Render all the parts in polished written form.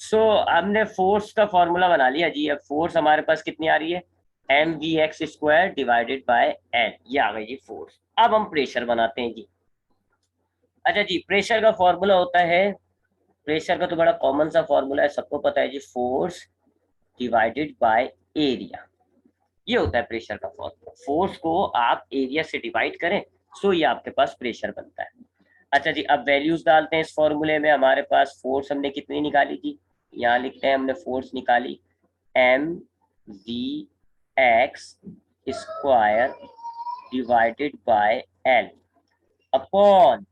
सो हमने फोर्स का फॉर्मूला बना लिया जी। अब फोर्स हमारे पास कितनी आ रही है, M we x square divided by L, ये आ गई जी फोर्स। अब हम प्रेशर बनाते हैं जी। अच्छा जी, प्रेशर का फॉर्मूला होता है, प्रेशर का तो बड़ा कॉमन सा फॉर्मूला है, सबको पता है जी, फोर्स डिवाइडेड बाय एरिया। ये होता है प्रेशर का फॉर्मूला। फोर्स को आप एरिया से डिवाइड करें, सो ये आपके पास प्रेशर बनता है। अच्छा जी, अब वैल्यूज डालते हैं इस फॉर्मूले में। हमारे पास फोर्स हमने कितनी निकाली थी, यहाँ लिखते हैं हमने फोर्स निकाली M we x square divided by L upon,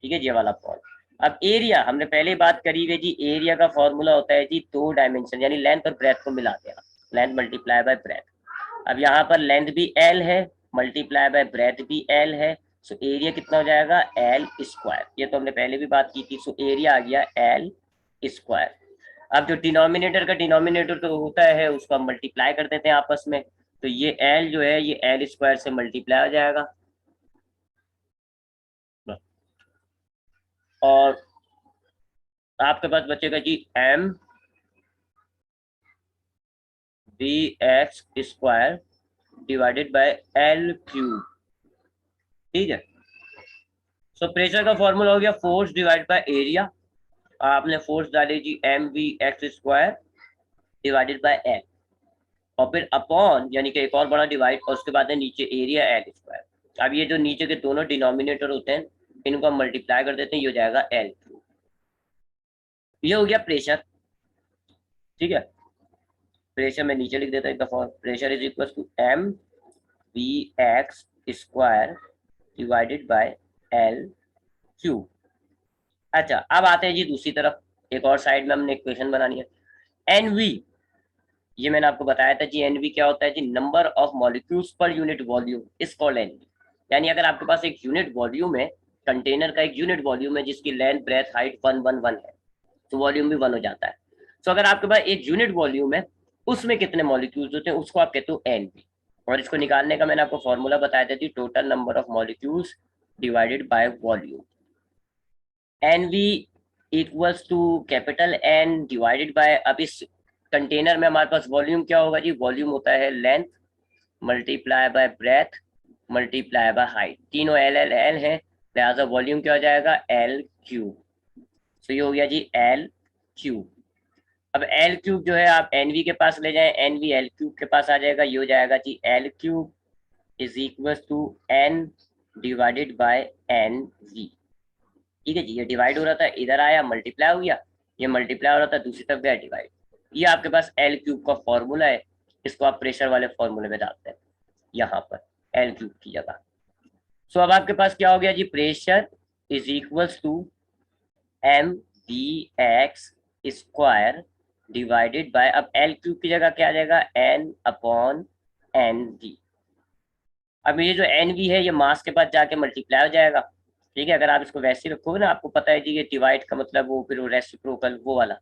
ठीक है जी, ये वाला अपॉन। अब एरिया हमने पहले बात करी है जी, एरिया का फॉर्मूला होता है जी 2 डायमेंशन, यानी लेंथ और ब्रेथ को मिला देना, लेंथ मल्टीप्लाई बाय ब्रेथ। अब यहाँ पर लेंथ भी एल है, मल्टीप्लाई बाय ब्रेथ भी एल है, सो एरिया कितना हो जाएगा, एल स्क्वायर। ये तो हमने पहले भी बात की थी, सो एरिया आ गया एल स्क्वायर। अब जो डिनोमिनेटर का डिनोमिनेटर तो होता है, उसको हम मल्टीप्लाई कर देते हैं आपस में, तो ये एल जो है ये एल स्क्वायर से मल्टीप्लाई हो जाएगा, और आपके पास बचेगा जी M we x square divided by L cube. ठीक है, सो प्रेशर का फॉर्मूला हो गया फोर्स डिवाइड बाय एरिया। आपने फोर्स डाली जी M we x square divided by L, और फिर अपॉन यानी कि एक और बड़ा डिवाइड, और उसके बाद है नीचे एरिया एल स्क्वायर। अब ये जो नीचे के दोनों डिनोमिनेटर होते हैं, इनको हम मल्टीप्लाई कर देते हैं, ये हो जाएगा एल क्यूब। ये हो गया प्रेशर। ठीक है, प्रेशर मैं नीचे लिख देता हूँ एक दफा, pressure is equal to M we x square divided by L cube. अच्छा, अब आते हैं जी दूसरी तरफ, एक और साइड में हमने इक्वेशन बनानी है। एन वी, ये मैंने आपको बताया था जी, एन वी क्या होता है जी, number of molecules per unit volume is called n v. यानी अगर आपके पास एक यूनिट वॉल्यूम है, कंटेनर का एक यूनिट वॉल्यूम है जिसकी लेंथ ब्रेथ हाइट 1 1 1 है, तो वॉल्यूम भी 1 हो जाता है। तो अगर आपके पास एक यूनिट वॉल्यूम है, उसमें कितने मॉलिक्यूल्स होते हैं, उसको आप कहते हो एन वी। और इसको निकालने का मैंने आपको फॉर्मूला बताया था जी, total number of molecules divided by volume. N v equals to capital N divided by, अब इस कंटेनर में हमारे पास वॉल्यूम क्या होगा जी, वॉल्यूम होता है length multiply by breath multiply by height, तीनों एल एल एल है, लिहाजा वॉल्यूम क्या हो जाएगा, एल क्यूब। तो ये हो गया जी एल क्यूब। अब एल क्यूब जो है आप एन वी के पास ले जाएं, एन वी एल क्यूब के पास आ जाएगा, ये हो जाएगा जी L cube is equal to N divided by N V. ठीक है जी, ये डिवाइड हो रहा था, इधर आया मल्टीप्लाई हो गया, ये मल्टीप्लाई हो रहा था दूसरी तरफ गया डिवाइड। ये आपके पास एल क्यूब का फॉर्मूला है, इसको आप प्रेशर वाले फॉर्मूले में डालते हैं यहाँ पर एल क्यूब की जगह। सो अब आपके पास क्या हो गया जी, pressure is equals to M we x square divided by, अब एल क्यूब की जगह क्या आ जाएगा, एन अपॉन एन वी। अब ये जो एन वी है ये मास के पास जाके मल्टीप्लाई हो जाएगा। ठीक है, अगर आप इसको वैसे ही रखोगे ना, आपको पता है जी ये डिवाइड का मतलब वो फिर रेसिप्रोकल वो वाला,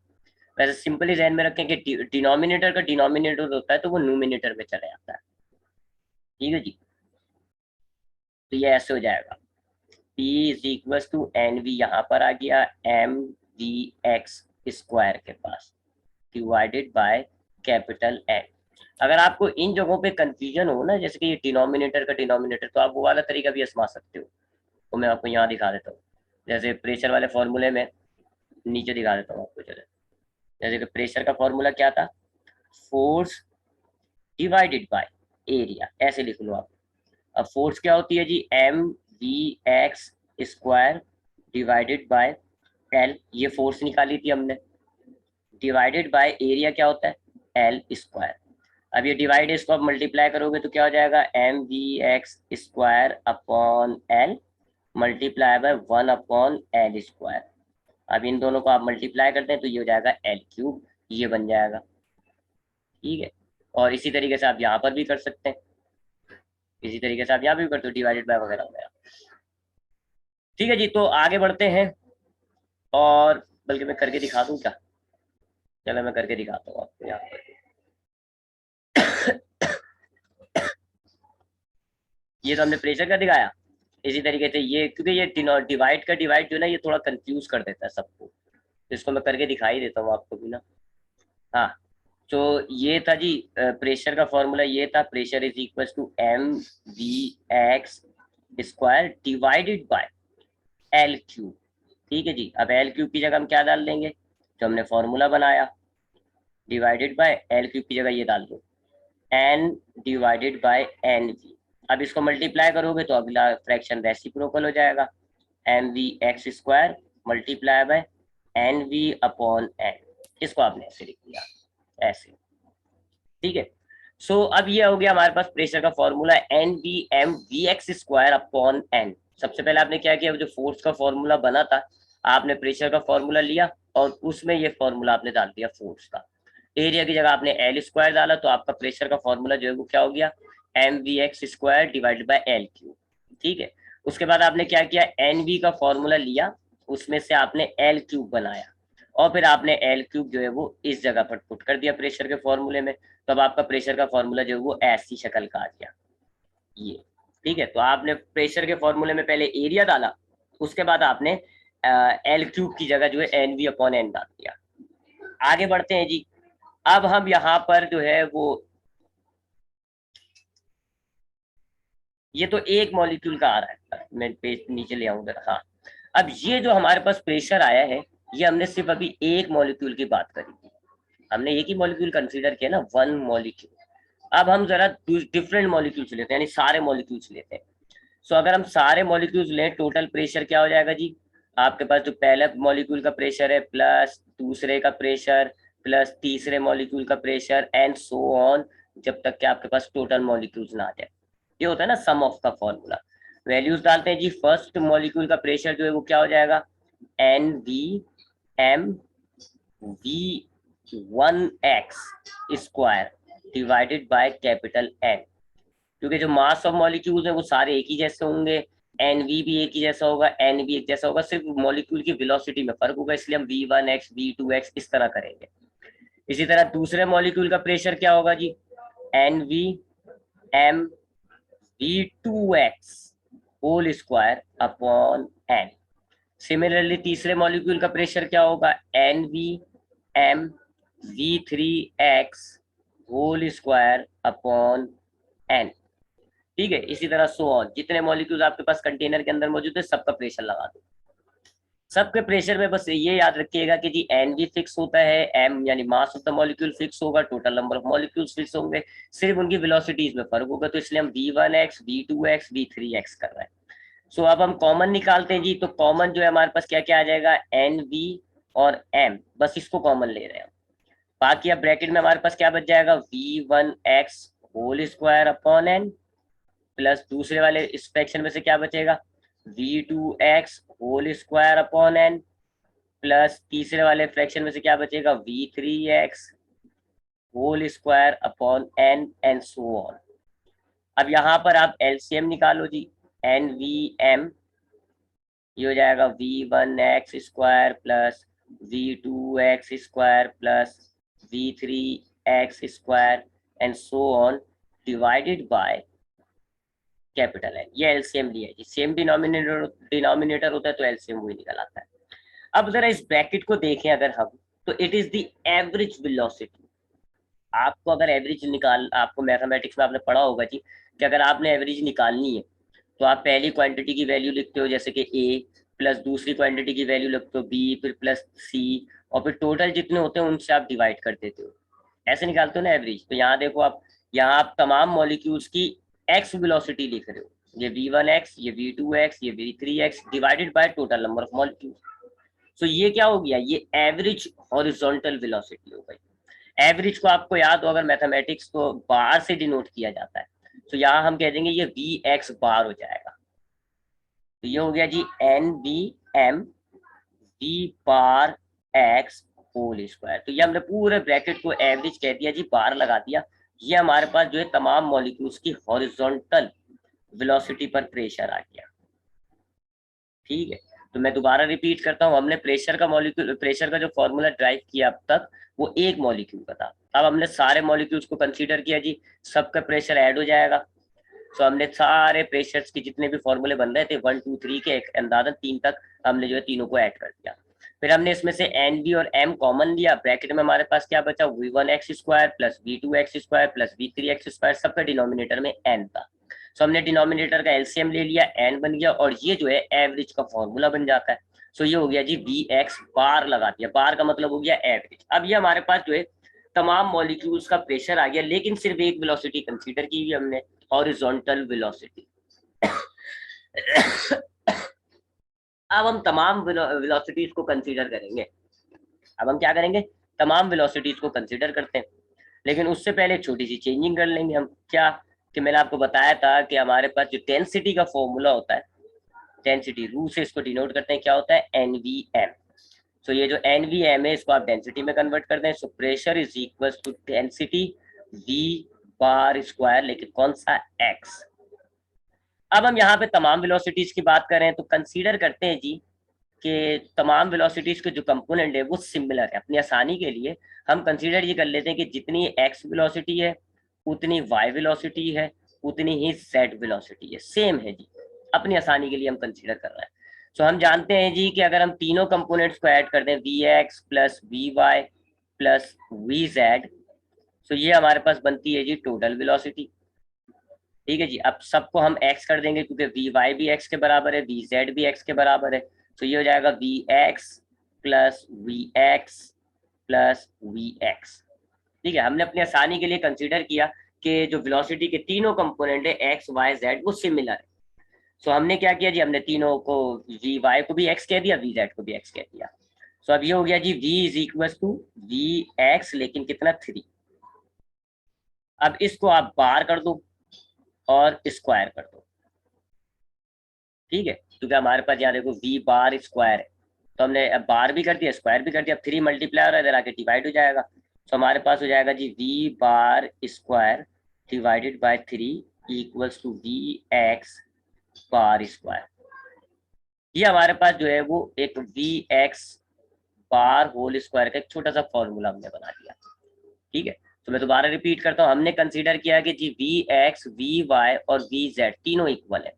वैसे सिंपली जहन में रखें कि डिनोमिनेटर का डिनोमिनेटर होता है तो वो न्यूमिनेटर में चला जाता है। ठीक है जी, तो ये ऐसे हो जाएगा, P is equal to N V, यहाँ पर आ गया एम वी एक्स स्क्वायर के पास डिवाइडेड बाय कैपिटल एन। अगर आपको इन जगहों पे कंफ्यूजन हो ना, जैसे कि ये डिनोमिनेटर का डिनोमिनेटर, तो आप वो वाला तरीका भी आजमा सकते हो, तो मैं आपको यहाँ दिखा देता हूँ। जैसे प्रेशर वाले फॉर्मूले में नीचे दिखा देता हूँ आपको, चले। जैसे कि प्रेशर का फॉर्मूला क्या था, फोर्स डिवाइडेड बाय एरिया, ऐसे लिख लो आप। अब फोर्स क्या होती है जी, M we x square divided by L, ये फोर्स निकाली थी हमने, डिवाइडेड बाय एरिया क्या होता है, एल स्क्वायर। अब ये डिवाइड इसको आप मल्टीप्लाई करोगे तो क्या हो जाएगा, M we x square upon l multiply by 1/एल स्क्वायर। अब इन दोनों को आप मल्टीप्लाई करते हैं तो ये हो जाएगा एल क्यूब, ये बन जाएगा। ठीक है, और इसी तरीके से आप यहाँ पर भी कर सकते हैं, इसी तरीके से आप यहाँ भी करते हो, डिवाइडेड बाय वगैरह वगैरह। ठीक है जी, तो आगे बढ़ते हैं, और बल्कि मैं करके दिखा दूं क्या, चलो मैं करके दिखाता हूँ आपको यहाँ पर। ये तो हमने प्रेशर का दिखाया, इसी तरीके से ये, क्योंकि ये डिवाइड का डिवाइड जो है ना, ये थोड़ा कंफ्यूज कर देता है सबको। तो इसको मैं करके दिखाई देता हूँ आपको भी ना। हाँ, तो ये था जी प्रेशर का फॉर्मूला, ये था pressure is equal to M we x square divided by L cube. ठीक है जी, अब एल क्यूब की जगह हम क्या डाल देंगे, जो हमने फॉर्मूला बनाया, डिवाइडेड बाय एल क्यूब की जगह ये डाल दो N divided by N V. अब इसको मल्टीप्लाई करोगे तो अगला फ्रैक्शन रेसिप्रोकल हो जाएगा, M we x square multiply by N V upon N. इसको आपने ऐसे लिख दिया, ऐसे। ठीक है, सो अब ये हो गया हमारे पास प्रेशर का formula N V M we x square upon N. सबसे पहले आपने क्या किया, जो फोर्स का फॉर्मूला बना था, आपने प्रेशर का फॉर्मूला लिया और उसमें ये फॉर्मूला आपने डाल दिया फोर्स का। एरिया की जगह आपने एल स्क्वायर डाला, तो आपका प्रेशर का फॉर्मूला जो है वो क्या हो गया, M we x square divided by L cube. ठीक है, उसके बाद आपने क्या किया, एन वी का फॉर्मूला लिया, उसमें से आपने एल क्यूब बनाया और फिर आपने एल क्यूब जो है वो इस जगह पर पुट कर दिया प्रेशर के फॉर्मूले में। तो अब आपका प्रेशर का फॉर्मूला जो है वो ऐसी शक्ल का आ गया ये। ठीक है, तो आपने प्रेशर के फॉर्मूले में पहले एरिया डाला, उसके बाद आपने एल क्यूब की जगह जो है एन वी अपॉन एन डाल दिया। आगे बढ़ते हैं जी, अब हम यहाँ पर जो है वो, ये तो एक मॉलिक्यूल का आ रहा है, मैं पेज नीचे ले आऊंगा। हाँ, अब ये जो हमारे पास प्रेशर आया है, ये हमने सिर्फ अभी एक मॉलिक्यूल की बात करी थी, हमने एक ही मॉलिक्यूल कंसीडर किया ना, वन मॉलिक्यूल। अब हम जरा डिफरेंट मॉलिक्यूल्स लेते हैं, यानी सारे मॉलिक्यूल्स लेते हैं। सो अगर हम सारे मॉलिक्यूल्स लें, टोटल प्रेशर क्या हो जाएगा जी, आपके पास जो पहले मॉलिक्यूल का प्रेशर है प्लस दूसरे का प्रेशर प्लस तीसरे मॉलिक्यूल का प्रेशर एंड सो ऑन, जब तक कि आपके पास टोटल मॉलिक्यूल्स ना आ जाए। ये होता है ना सम ऑफ का फॉर्मूला। वैल्यूज डालते हैं जी, फर्स्ट मॉलिक्यूल का प्रेशर जो है वो क्या हो जाएगा, N V M V one X square divided by capital N. क्योंकि जो मास ऑफ मॉलिक्यूल्स है वो सारे एक ही जैसे होंगे, एन वी भी एक ही जैसा होगा, एन भी एक जैसा होगा, सिर्फ मॉलिक्यूल की वेलोसिटी में फर्क होगा, इसलिए हम V one X V two X इस तरह करेंगे। इसी तरह दूसरे मॉलिक्यूल का प्रेशर क्या होगा जी, n V M v two x whole square upon n. Similarly तीसरे मॉलिक्यूल का प्रेशर क्या होगा, n V M v three x whole square upon n. ठीक है, इसी तरह सो ऑन, जितने मॉलिक्यूल्स आपके पास कंटेनर के अंदर मौजूद है सबका प्रेशर लगा दो। सबके प्रेशर में बस ये याद रखिएगा कि जी एन भी फिक्स होता है, एम यानी mass of the molecule fix होगा, total number of molecules fix होंगे, सिर्फ उनकी वेलोसिटीज में फर्क होगा। तो इसलिए हम V one X V two X V three X कर रहे हैं। सो अब हम कॉमन निकालते हैं जी, तो कॉमन जो है हमारे पास क्या क्या आ जाएगा, एन वी और एम, बस इसको कॉमन ले रहे हैं। बाकी अब ब्रैकेट में हमारे पास क्या बच जाएगा, V one X whole square upon N plus दूसरे वाले इस फ्रैक्शन में से क्या बचेगा, V two x whole square upon N plus तीसरे वाले फ्रैक्शन में से क्या बचेगा, V three x whole square upon N and so on. अब यहाँ पर आप एलसीएम निकालो जी, एन वी एम, ये हो जाएगा V one X square plus V two X square plus V three X square and so on divided by capital है। ये एलसीएम लिया है जी, सेम डिनोमिनेटर होता है तो एलसीएम वही निकल आता है। अब जरा इस ब्रैकेट को देखें अगर हम, तो it is the average velocity. आपको अगर एवरेज निकाल, आपको मैथमेटिक्स में आपने पढ़ा होगा जी कि अगर आपने एवरेज निकालनी है तो आप पहली क्वांटिटी की वैल्यू लिखते हो जैसे कि ए, प्लस दूसरी क्वांटिटी की वैल्यू लिखते हो बी, फिर प्लस सी, और फिर टोटल जितने होते हैं उनसे आप डिवाइड कर देते हो, ऐसे निकालते हो ना एवरेज। तो यहाँ देखो आप, यहाँ आप तमाम मॉलिक्यूल्स की एक्स वेलोसिटी लिख रहे हो, ये वी वन एक्स, ये वी टू एक्स, ये v three x divided by total number of molecules. So ये क्या हो गया, ये एवरेज हॉरिजॉन्टल वेलोसिटी हो गई। एवरेज को आपको याद हो, अगर मैथमेटिक्स को बार से डिनोट किया जाता है, तो यहाँ हम कह देंगे ये वी एक्स बार हो जाएगा। तो ये हो गया जी n b m v bar x whole square. तो ये हमने पूरे ब्रैकेट को एवरेज कह दिया जी, बार लगा दिया। ये हमारे पास जो है तमाम मॉलिक्यूल्स की हॉरिजॉन्टल वेलोसिटी पर प्रेशर आ गया। ठीक है, तो मैं दोबारा रिपीट करता हूँ, हमने प्रेशर का मॉलिक्यूल, प्रेशर का जो फॉर्मूला ड्राइव किया अब तक वो एक मॉलिक्यूल का था। अब हमने सारे मॉलिक्यूल्स को कंसीडर किया जी, सबका प्रेशर ऐड हो जाएगा। तो हमने सारे प्रेशर्स के जितने भी फॉर्मूले बन रहे थे 1 2 3 के, एक अंदाजन 3 तक हमने जो है तीनों को ऐड कर दिया। फिर हमने इसमें से एन वी और एम कॉमन लिया, ब्रैकेट में हमारे पास क्या बचा, v1x² plus v2x² plus v3x², सबका डिनोमिनेटर में n था। सो हमने डिनोमिनेटर का एलसीएम ले लिया, n बन गया, और ये जो है एवरेज का फॉर्मूला बन जाता है। सो ये हो गया जी vx बार, लगा दिया, बार का मतलब हो गया एवरेज। अब ये हमारे पास जो है तमाम मॉलिक्यूल्स का प्रेशर आ गया, लेकिन सिर्फ एक वेलोसिटी कंसीडर की हुई हमने, हॉरिजॉन्टल वेलोसिटी। अब हम तमाम वेलोसिटीज को कंसीडर करेंगे। अब हम क्या करेंगे, तमाम वेलोसिटीज को कंसीडर करते हैं, लेकिन उससे पहले छोटी सी चेंजिंग कर लेंगे हम। क्या कि मैंने आपको बताया था कि हमारे पास जो डेंसिटी का फॉर्मूला होता है, डेंसिटी रू से इसको डिनोट करते हैं, क्या होता है, एनवीएम। सो ये जो एनवीएम है इसको आप डेंसिटी में कन्वर्ट कर दें। So pressure is equal to density V bar square, लेकिन कौन सा, एक्स। अब हम यहाँ पे तमाम वेलोसिटीज की बात करें तो कंसीडर करते हैं जी कि तमाम वेलोसिटीज के जो कंपोनेंट है वो सिमिलर है। अपनी आसानी के लिए हम कंसीडर ये कर लेते हैं कि जितनी एक्स वेलोसिटी है उतनी वाई वेलोसिटी है, उतनी ही जेड वेलोसिटी है, सेम है जी। अपनी आसानी के लिए हम कंसीडर कर रहे हैं। सो हम जानते हैं जी कि अगर हम तीनों कंपोनेंट्स को ऐड कर दें, V X plus V Y plus V Z, तो ये हमारे पास बनती है जी टोटल वेलोसिटी। ठीक है जी। अब सबको हम x कर देंगे क्योंकि वी वाई भी x के बराबर है, वी जेड भी x के बराबर है। तो ये हो जाएगा V X plus V X plus V X. ठीक है, हमने अपनी आसानी के लिए कंसीडर किया कि जो वेलोसिटी के तीनों कंपोनेंट है x y z वो सिमिलर है। सो हमने क्या किया जी, हमने तीनों को वी वाई को भी x कह दिया, वी जेड को भी x कह दिया। सो अब ये हो गया जी v is equal to we X, लेकिन कितना, 3। अब इसको आप बार कर दो और स्क्वायर कर दो। ठीक है, क्योंकि हमारे पास यहाँ देखो वी बार स्क्वायर है, तो हमने अब बार भी कर दिया, स्क्वायर भी कर दिया। अब 3 मल्टीप्लाई हो रहा है, इधर आके डिवाइड हो जाएगा। तो हमारे पास हो जाएगा जी v bar square divided by 3 equals to we x bar square. ये हमारे पास जो है वो एक v x bar whole square का एक छोटा सा फॉर्मूला हमने बना दिया। ठीक है, तो मैं दोबारा रिपीट करता हूँ। हमने कंसीडर किया कि जी वी एक्स वी वाई और वी जेड तीनों इक्वल है।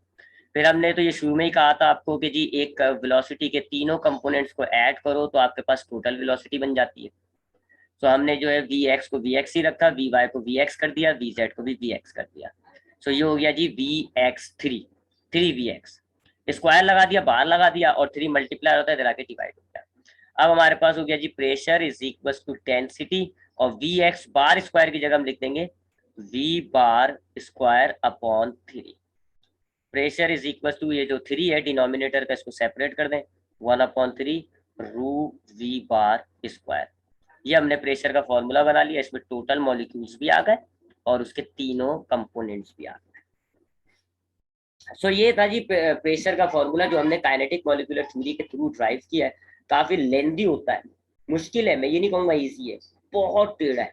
फिर हमने तो ये शुरू में ही कहा था आपको कि जी एक वेलोसिटी के तीनों कंपोनेंट्स को ऐड करो तो आपके पास टोटल वेलोसिटी बन जाती है। तो हमने जो है वी एक्स को वी एक्स ही रखा, वी वाई को वी एक्स कर दिया, वी जेड को भी वी एक्स कर दिया। सो ये हो गया जी v x 3 v x, square लगा दिया, बाहर लगा दिया, और 3 मल्टीप्लाई होता है, इधर आके डिवाइड हो गया। अब हमारे पास हो गया जी pressure is equal to density, और वी एक्स बार स्क्वायर की जगह हम लिख देंगे v bar square upon 3। Pressure is equal to, ये जो 3 है डिनोमिनेटर का, इसको सेपरेट कर दें, 1/3 रू वी बार स्क्वायर। ये हमने प्रेशर का फॉर्मूला बना लिया। इसमें टोटल मॉलिक्यूल्स भी आ गए और उसके तीनों कंपोनेंट्स भी आ गए। सो ये था जी प्रेशर का फॉर्मूला जो हमने काइनेटिक मॉलिक्यूलर थ्योरी के थ्रू ड्राइव किया है। काफी लेंदी होता है, मुश्किल है, मैं ये नहीं कहूँगा ईजी है, बहुत टेढ़ा है।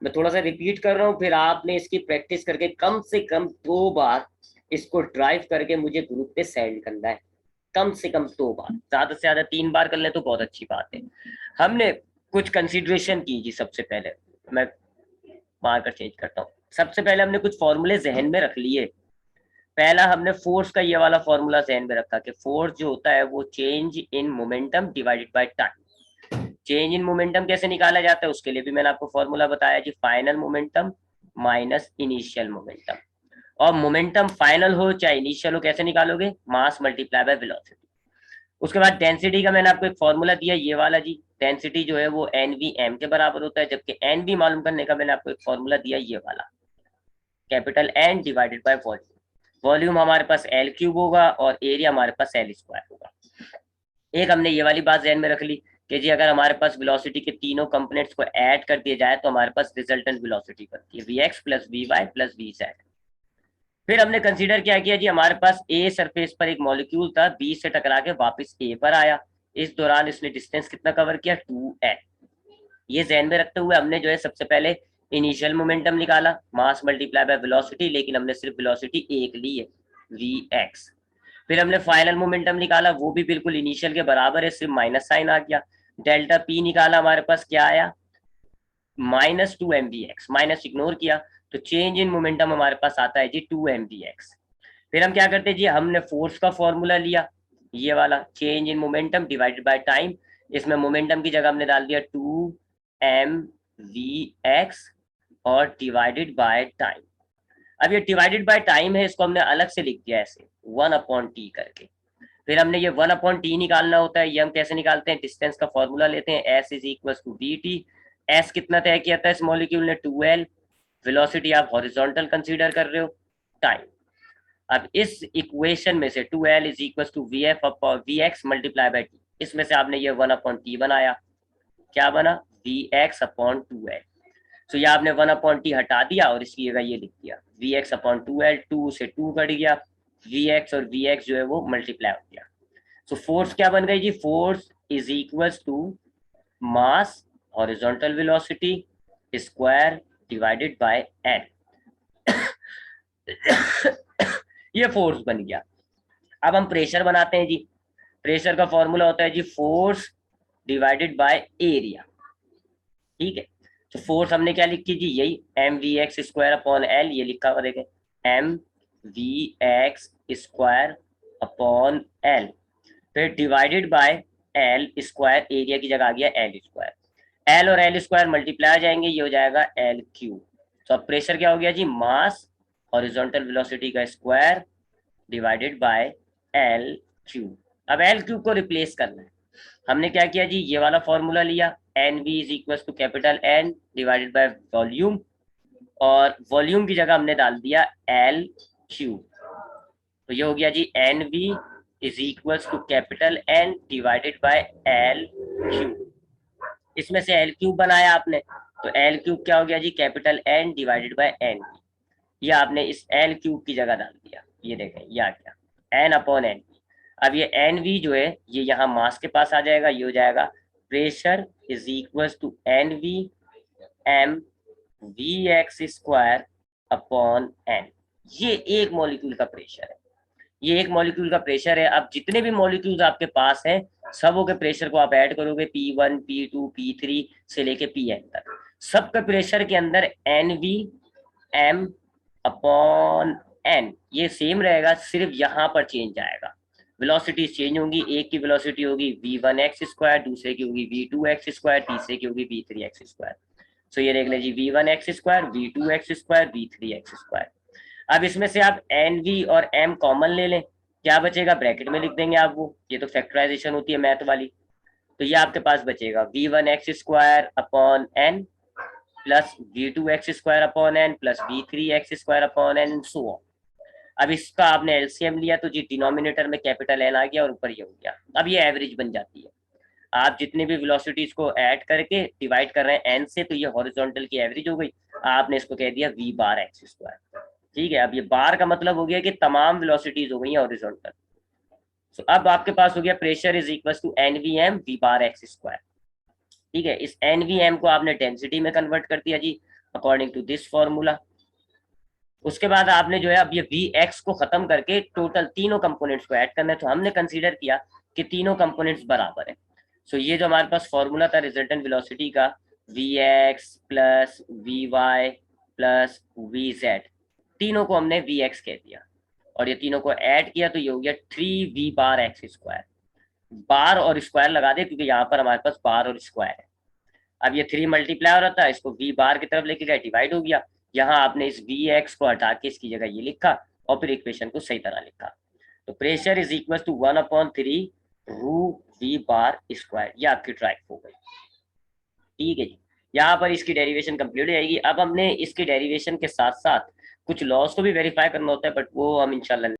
मैं थोड़ा सा रिपीट कर रहा हूँ, फिर आपने इसकी प्रैक्टिस करके कम से कम 2 बार इसको ड्राइव करके मुझे ग्रुप पे सेंड करना है। कम से कम 2 बार, ज्यादा से ज्यादा 3 बार कर ले तो बहुत अच्छी बात है। हमने कुछ कंसिडरेशन की जी। सबसे पहले मैं मार्कर चेंज करता हूँ। सबसे पहले हमने कुछ फॉर्मूले जहन में रख लिए। पहला हमने फोर्स का ये वाला फॉर्मूला जहन में रखा कि फोर्स जो होता है वो change in momentum divided by time. Change in momentum कैसे निकाला जाता है उसके लिए भी मैंने आपको फॉर्मूला बताया जी, final momentum minus initial momentum. और मोमेंटम फाइनल हो चाहे इनिशियल हो, कैसे निकालोगे, मास मल्टीप्लाई बाय वेलोसिटी। उसके बाद डेंसिटी का मैंने आपको एक फॉर्मूला दिया, ये वाला जी, डेंसिटी जो है वो एन वी एम के बराबर होता है, जबकि एन वी मालूम करने का मैंने आपको एक फॉर्मूला दिया, ये वाला, capital N divided by volume. Volume हमारे पास एल क्यूब होगा और एरिया हमारे पास एल स्क्वायर होगा। एक हमने ये वाली बात ध्यान में रख ली कि जी अगर हमारे पास वेलोसिटी के तीनों कंपोनेंट्स को ऐड कर दिया जाए तो हमारे पास रिजल्टेंट वेलोसिटी बनती है V X plus V Y plus V Z. फिर हमने कंसीडर क्या किया जी, हमारे पास ए सरफेस पर एक मॉलिक्यूल था, बी से टकरा के वापस ए पर आया, इस दौरान इसने डिस्टेंस कितना कवर किया, 2n। ये ध्यान में रखते हुए हमने जो है सबसे पहले इनिशियल मोमेंटम निकाला, मास मल्टीप्लाई बाय वेलोसिटी, लेकिन हमने सिर्फ वेलोसिटी एक ली है, वी एक्स। फिर हमने फाइनल मोमेंटम निकाला, वो भी बिल्कुल इनिशियल के बराबर है, सिर्फ माइनस साइन आ गया। डेल्टा पी निकाला, हमारे पास क्या आया, -2mvx, माइनस इग्नोर किया, तो चेंज इन मोमेंटम हमारे पास आता है जी 2mvx। फिर हम क्या करते हैं जी, हमने फोर्स का फॉर्मूला लिया, ये वाला, change in momentum divided by time. इसमें मोमेंटम की जगह हमने डाल दिया 2mvx और डिवाइडेड बाय टाइम। अब ये डिवाइडेड बाय टाइम है, इसको हमने अलग से लिख दिया ऐसे 1/t करके। फिर हमने ये 1/t निकालना होता है, ये हम कैसे निकालते हैं, डिस्टेंस का फॉर्मूला लेते हैं, s is equal to vt। s कितना तय किया था इस मॉलिक्यूल ने, 2l। वेलोसिटी आप हॉरिजॉन्टल कंसीडर कर रहे हो, टाइम। अब इस इक्वेशन में से 2l is equal to vx multiply by t, इसमें से आपने ये 1/t बनाया, क्या बना, vx/2l। तो ये आपने 1/t हटा दिया और इसकी जगह ये लिख दिया vx/2l, 2 से 2 कट गया, vx और vx जो है वो मल्टीप्लाई हो गया। सो फोर्स क्या बन गई जी, force is equal to mass horizontal velocity square divided by n। ये फोर्स बन गया। अब हम प्रेशर बनाते हैं जी। प्रेशर का फॉर्मूला होता है जी फोर्स डिवाइडेड बाय एरिया, ठीक है। तो फोर्स हमने क्या लिखी जी, यही mvx²/l, ये लिखा हुआ देखें mvx²/l, फिर divided by l square, area की जगह आ गया l स्क्वायर, l और l स्क्वायर मल्टीप्लाई आ जाएंगे, ये हो जाएगा l क्यूब। तो अब प्रेशर क्या हो गया जी, मास हॉरिजॉन्टल वेलोसिटी का square divided by l cube. अब l क्यूब को रिप्लेस करना है, हमने क्या किया जी, ये वाला फॉर्मूला लिया, NV is equal to capital N divided by volume, और वॉल्यूम की जगह हमने डाल दिया L क्यूब। तो ये हो गया जी NV is equal to capital N divided by L cube. इसमें से L क्यूब बनाया आपने, तो L क्यूब क्या हो गया जी, capital N divided by NV। ये आपने इस L क्यूब की जगह डाल दिया, ये देखें ये आ गया N/NV। अब ये NV जो है ये यहाँ मास के पास आ जाएगा, ये हो जाएगा pressure is equal to NV mvx²/n। ये एक मॉलिक्यूल का प्रेशर है, ये एक मॉलिक्यूल का प्रेशर है। अब जितने भी मॉलिक्यूल्स आपके पास हैं सबों के प्रेशर को आप ऐड करोगे, P1 P2 P3 से लेके Pn तक, सबके प्रेशर के अंदर NVm/n ये सेम रहेगा, सिर्फ यहाँ पर चेंज आएगा, वेलोसिटी चेंज होंगी। एक की वेलोसिटी होगी v1x², दूसरे की होगी v2x², तीसरे की होगी v3x²। सो ये देख लीजिए v1x², v2x², v3x²। अब इसमें से आप NV और M कॉमन ले लें, क्या बचेगा, ब्रैकेट में लिख देंगे आप वो, ये तो फैक्टराइजेशन होती है मैथ वाली। तो ये आपके पास बचेगा v1x²/n plus v2x²/n plus v3x²/n so on. अब इसका आपने एलसीएम लिया तो जी डिनोमिनेटर में कैपिटल N आ गया और ऊपर ये हो गया। अब ये एवरेज बन जाती है, आप जितने भी वेलोसिटीज को ऐड करके डिवाइड कर रहे हैं n से, तो ये हॉरिजॉन्टल की एवरेज हो गई, आपने इसको कह दिया v⁴x²। ठीक है, अब ये बार का मतलब हो गया कि तमाम वेलोसिटीज हो गई हैं हॉरिजॉन्टल। सो अब आपके पास हो गया pressure is equal to NVm v⁴x²। ठीक है, इस NVm को आपने डेंसिटी में कन्वर्ट कर दिया जी अकॉर्डिंग टू दिस फॉर्मूला। उसके बाद आपने जो है अब ये Vx को खत्म करके टोटल तीनों कंपोनेंट्स को ऐड करना है, तो हमने कंसीडर किया कि तीनों कंपोनेंट्स बराबर है। सो ये जो हमारे पास फॉर्मूला था रिजल्टेंट वेलोसिटी का, Vx plus Vy plus Vz, तीनों को हमने Vx कह दिया और ये तीनों को ऐड किया तो ये हो गया 3v⁴x²। बार और स्क्वायर लगा दे क्योंकि यहाँ पर हमारे पास बार और स्क्वायर है। अब ये 3 मल्टीप्लाई हो रहा था, इसको v⁴ की तरफ लेके गए, डिवाइड हो गया। यहाँ आपने इस Vx को हटा के इसकी जगह ये लिखा और फिर इक्वेशन को सही तरह लिखा। तो pressure is equal to 1/3 √v⁴², ये आपकी ट्राइक हो गई। ठीक है जी, यहाँ पर इसकी डेरिवेशन कंप्लीट हो जाएगी। अब हमने इसकी डेरिवेशन के साथ साथ कुछ लॉस को भी वेरीफाई करना होता है, बट वो हम इंशाल्लाह